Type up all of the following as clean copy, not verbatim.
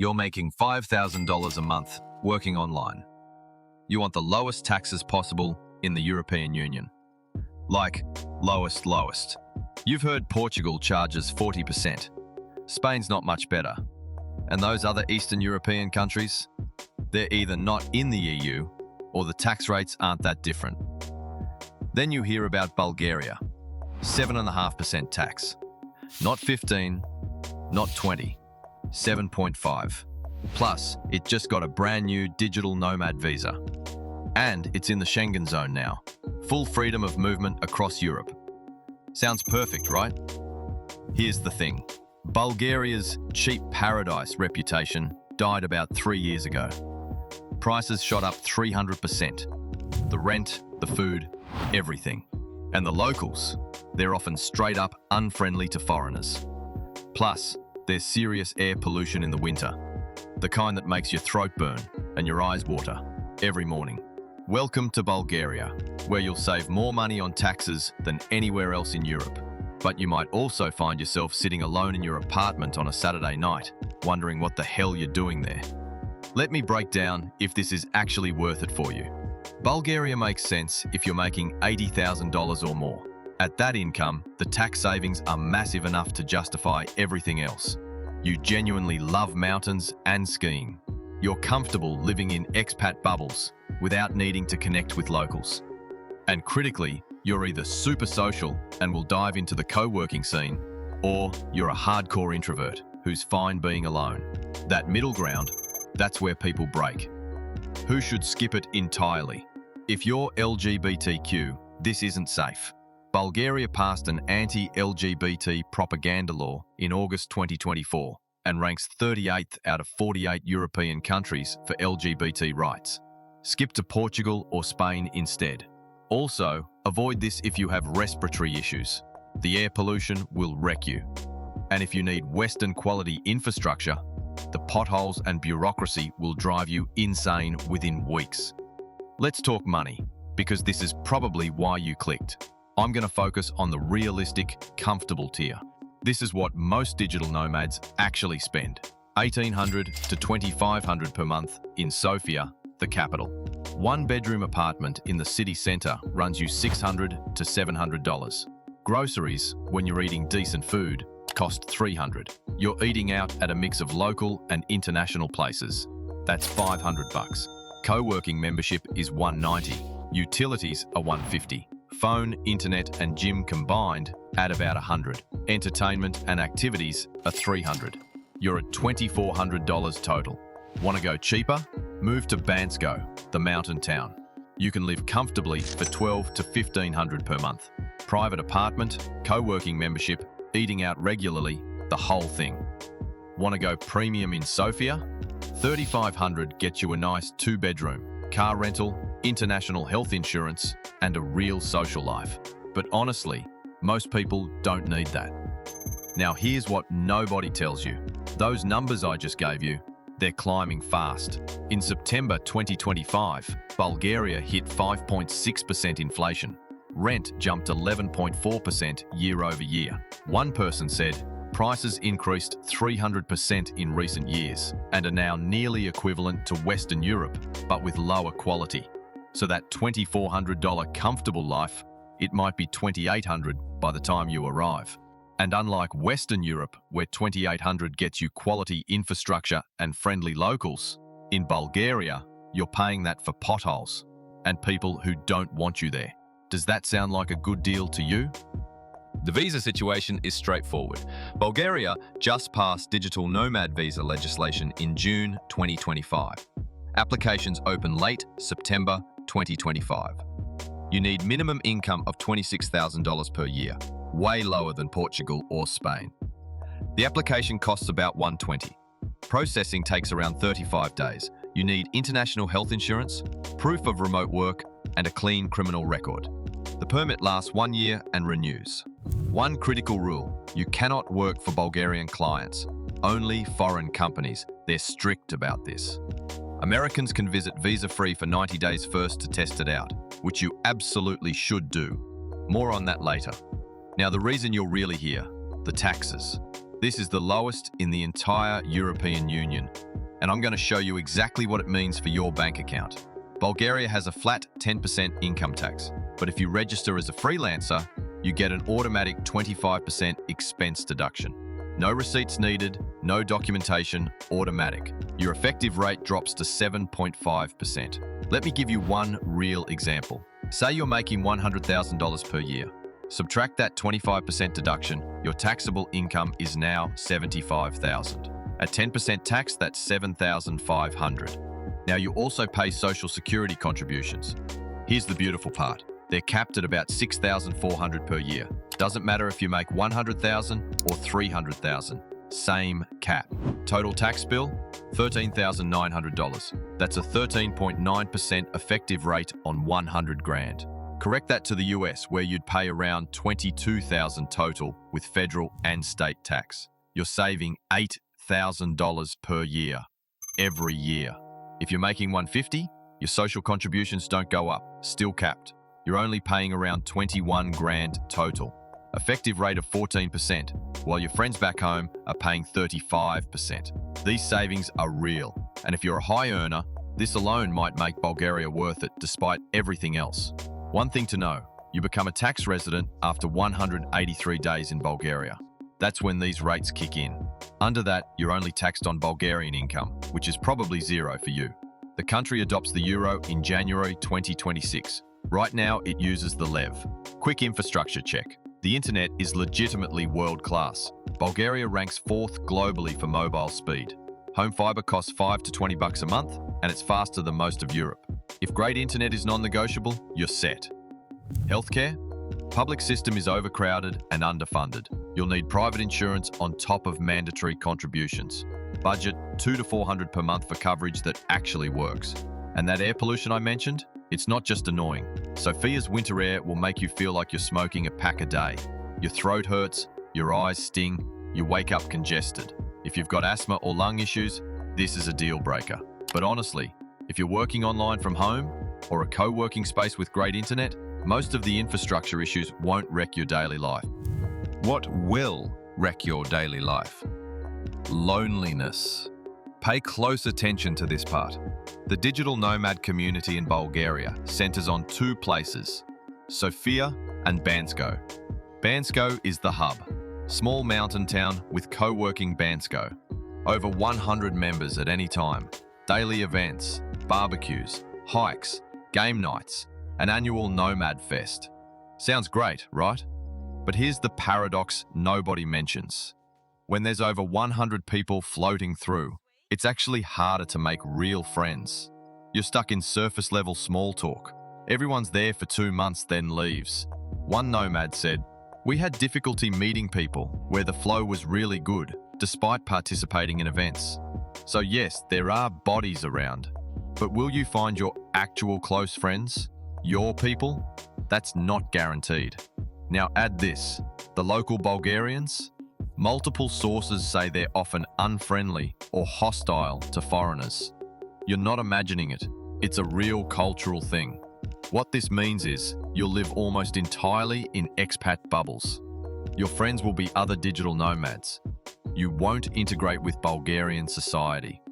You're making $5,000 a month working online. You want the lowest taxes possible in the European Union. Like, lowest. You've heard Portugal charges 40%. Spain's not much better. And those other Eastern European countries? They're either not in the EU or the tax rates aren't that different. Then you hear about Bulgaria. 7.5% tax. Not 15, not 20. 7.5. Plus, it just got a brand new digital Nomad visa. And it's in the Schengen zone now. Full freedom of movement across Europe. Sounds perfect, right? Here's the thing. Bulgaria's cheap paradise reputation died about 3 years ago. Prices shot up 300%. The rent, the food, everything. And the locals, they're often straight up unfriendly to foreigners. Plus, there's serious air pollution in the winter, the kind that makes your throat burn and your eyes water every morning. Welcome to Bulgaria, where you'll save more money on taxes than anywhere else in Europe. But you might also find yourself sitting alone in your apartment on a Saturday night, wondering what the hell you're doing there. Let me break down if this is actually worth it for you. Bulgaria makes sense if you're making $80,000 or more. At that income, the tax savings are massive enough to justify everything else. You genuinely love mountains and skiing. You're comfortable living in expat bubbles without needing to connect with locals. And critically, you're either super social and will dive into the co-working scene, or you're a hardcore introvert who's fine being alone. That middle ground, that's where people break. Who should skip it entirely? If you're LGBTQ, this isn't safe. Bulgaria passed an anti-LGBT propaganda law in August 2024 and ranks 38th out of 48 European countries for LGBT rights. Skip to Portugal or Spain instead. Also, avoid this if you have respiratory issues. The air pollution will wreck you. And if you need Western quality infrastructure, the potholes and bureaucracy will drive you insane within weeks. Let's talk money, because this is probably why you clicked. I'm going to focus on the realistic, comfortable tier. This is what most digital nomads actually spend. $1,800 to $2,500 per month in Sofia, the capital. One-bedroom apartment in the city centre runs you $600 to $700. Groceries, when you're eating decent food, cost $300. You're eating out at a mix of local and international places. That's $500. Co-working membership is $190. Utilities are $150. Phone, internet, and gym combined add about $100. Entertainment and activities are $300. You're at $2,400 total. Want to go cheaper? Move to Bansko, the mountain town. You can live comfortably for $1,200 to $1,500 per month. Private apartment, co-working membership, eating out regularly, the whole thing. Want to go premium in Sofia? $3,500 gets you a nice 2-bedroom, car rental, international health insurance, and a real social life. But honestly, most people don't need that. Now here's what nobody tells you. Those numbers I just gave you, they're climbing fast. In September 2025, Bulgaria hit 5.6% inflation. Rent jumped 11.4% year over year. One person said, prices increased 300% in recent years and are now nearly equivalent to Western Europe, but with lower quality. So that $2,400 comfortable life, it might be $2,800 by the time you arrive. And unlike Western Europe, where $2,800 gets you quality infrastructure and friendly locals, in Bulgaria, you're paying that for potholes and people who don't want you there. Does that sound like a good deal to you? The visa situation is straightforward. Bulgaria just passed digital nomad visa legislation in June 2025. Applications open late September 2025. You need minimum income of $26,000 per year, way lower than Portugal or Spain. The application costs about $120. Processing takes around 35 days. You need international health insurance, proof of remote work, and a clean criminal record. The permit lasts 1 year and renews. One critical rule: you cannot work for Bulgarian clients, only foreign companies. They're strict about this. Americans can visit visa-free for 90 days first to test it out, which you absolutely should do. More on that later. Now, the reason you're really here, the taxes. This is the lowest in the entire European Union, and I'm going to show you exactly what it means for your bank account. Bulgaria has a flat 10% income tax, but if you register as a freelancer, you get an automatic 25% expense deduction. No receipts needed, no documentation, automatic. Your effective rate drops to 7.5%. Let me give you one real example. Say you're making $100,000 per year. Subtract that 25% deduction, your taxable income is now $75,000. At 10% tax, that's $7,500. Now you also pay Social Security contributions. Here's the beautiful part. They're capped at about $6,400 per year. Doesn't matter if you make $100,000 or $300,000. Same cap. Total tax bill, $13,900. That's a 13.9% effective rate on 100 grand. Correct that to the US, where you'd pay around $22,000 total with federal and state tax. You're saving $8,000 per year, every year. If you're making $150,000, your social contributions don't go up, still capped. You're only paying around 21 grand total. Effective rate of 14%, while your friends back home are paying 35%. These savings are real, and if you're a high earner, this alone might make Bulgaria worth it despite everything else. One thing to know, you become a tax resident after 183 days in Bulgaria. That's when these rates kick in. Under that, you're only taxed on Bulgarian income, which is probably zero for you. The country adopts the euro in January 2026. Right now, it uses the lev. Quick infrastructure check. The internet is legitimately world-class. Bulgaria ranks 4th globally for mobile speed. Home fiber costs $5 to $20 a month, and it's faster than most of Europe. If great internet is non-negotiable, you're set. Healthcare? Public system is overcrowded and underfunded. You'll need private insurance on top of mandatory contributions. Budget $200 to $400 per month for coverage that actually works. And that air pollution I mentioned? It's not just annoying. Sofia's winter air will make you feel like you're smoking a pack a day. Your throat hurts, your eyes sting, you wake up congested. If you've got asthma or lung issues, this is a deal breaker. But honestly, if you're working online from home or a co-working space with great internet, most of the infrastructure issues won't wreck your daily life. What will wreck your daily life? Loneliness. Pay close attention to this part. The digital nomad community in Bulgaria centers on two places, Sofia and Bansko. Bansko is the hub, small mountain town with co-working Bansko. Over 100 members at any time, daily events, barbecues, hikes, game nights, an annual Nomad Fest. Sounds great, right? But here's the paradox nobody mentions. When there's over 100 people floating through, it's actually harder to make real friends. You're stuck in surface-level small talk. Everyone's there for 2 months, then leaves. One nomad said, "We had difficulty meeting people where the flow was really good, despite participating in events." So yes, there are bodies around, but will you find your actual close friends? Your people? That's not guaranteed. Now add this, the local Bulgarians? Multiple sources say they're often unfriendly or hostile to foreigners. You're not imagining it. It's a real cultural thing. What this means is you'll live almost entirely in expat bubbles. Your friends will be other digital nomads. You won't integrate with Bulgarian society.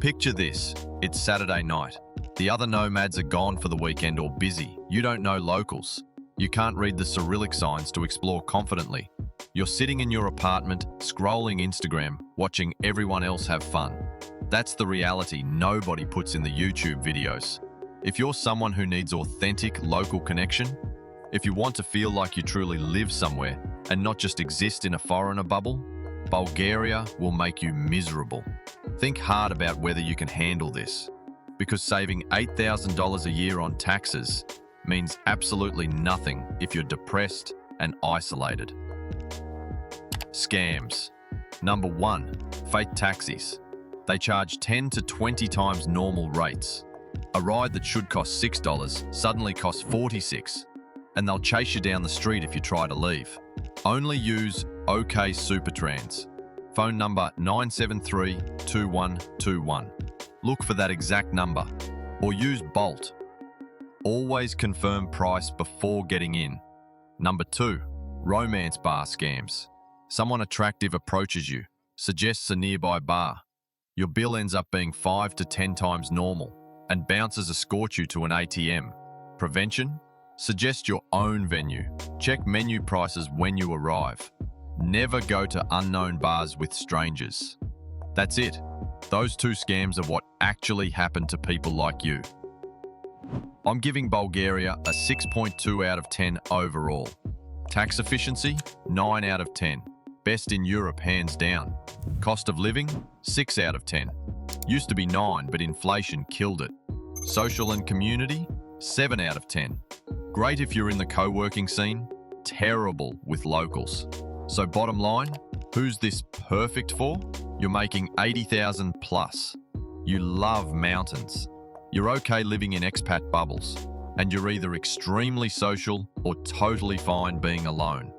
Picture this, it's Saturday night. The other nomads are gone for the weekend or busy. You don't know locals. You can't read the Cyrillic signs to explore confidently. You're sitting in your apartment, scrolling Instagram, watching everyone else have fun. That's the reality nobody puts in the YouTube videos. If you're someone who needs authentic local connection, if you want to feel like you truly live somewhere and not just exist in a foreigner bubble, Bulgaria will make you miserable. Think hard about whether you can handle this, because saving $8,000 a year on taxes means absolutely nothing if you're depressed and isolated. Scams. Number 1, fake taxis. They charge 10 to 20 times normal rates. A ride that should cost $6 suddenly costs $46, and they'll chase you down the street if you try to leave. Only use OK Supertrans. Phone number 973-2121. Look for that exact number. Or use Bolt. Always confirm price before getting in. Number 2, romance bar scams. Someone attractive approaches you, suggests a nearby bar. Your bill ends up being 5 to 10 times normal, and bouncers escort you to an ATM. Prevention? Suggest your own venue. Check menu prices when you arrive. Never go to unknown bars with strangers. That's it. Those two scams are what actually happened to people like you. I'm giving Bulgaria a 6.2 out of 10 overall. Tax efficiency, 9 out of 10. Best in Europe, hands down. Cost of living, 6 out of 10. Used to be 9, but inflation killed it. Social and community, 7 out of 10. Great if you're in the co-working scene, terrible with locals. So bottom line, who's this perfect for? You're making 80,000 plus. You love mountains. You're okay living in expat bubbles. And you're either extremely social or totally fine being alone.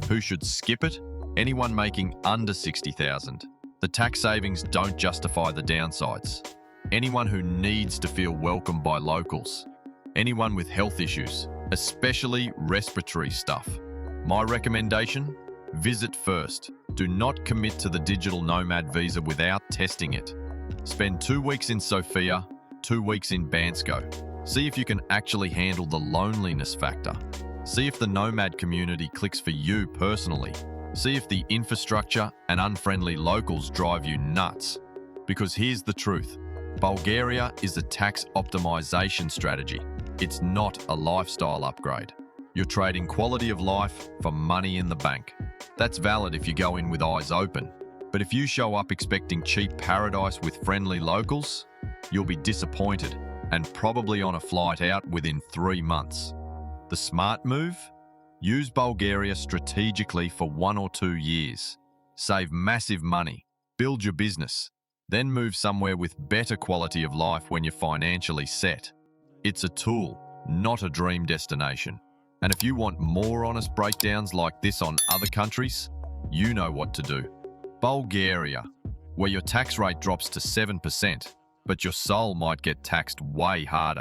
Who should skip it? Anyone making under 60,000. The tax savings don't justify the downsides. Anyone who needs to feel welcomed by locals. Anyone with health issues, especially respiratory stuff. My recommendation? Visit first. Do not commit to the digital nomad visa without testing it. Spend 2 weeks in Sofia, 2 weeks in Bansko. See if you can actually handle the loneliness factor. See if the nomad community clicks for you personally. See if the infrastructure and unfriendly locals drive you nuts. Because here's the truth. Bulgaria is a tax optimization strategy. It's not a lifestyle upgrade. You're trading quality of life for money in the bank. That's valid if you go in with eyes open. But if you show up expecting cheap paradise with friendly locals, you'll be disappointed and probably on a flight out within 3 months. The smart move? Use Bulgaria strategically for 1 or 2 years. Save massive money. Build your business. Then move somewhere with better quality of life when you're financially set. It's a tool, not a dream destination. And if you want more honest breakdowns like this on other countries, you know what to do. Bulgaria, where your tax rate drops to 7%, but your soul might get taxed way harder.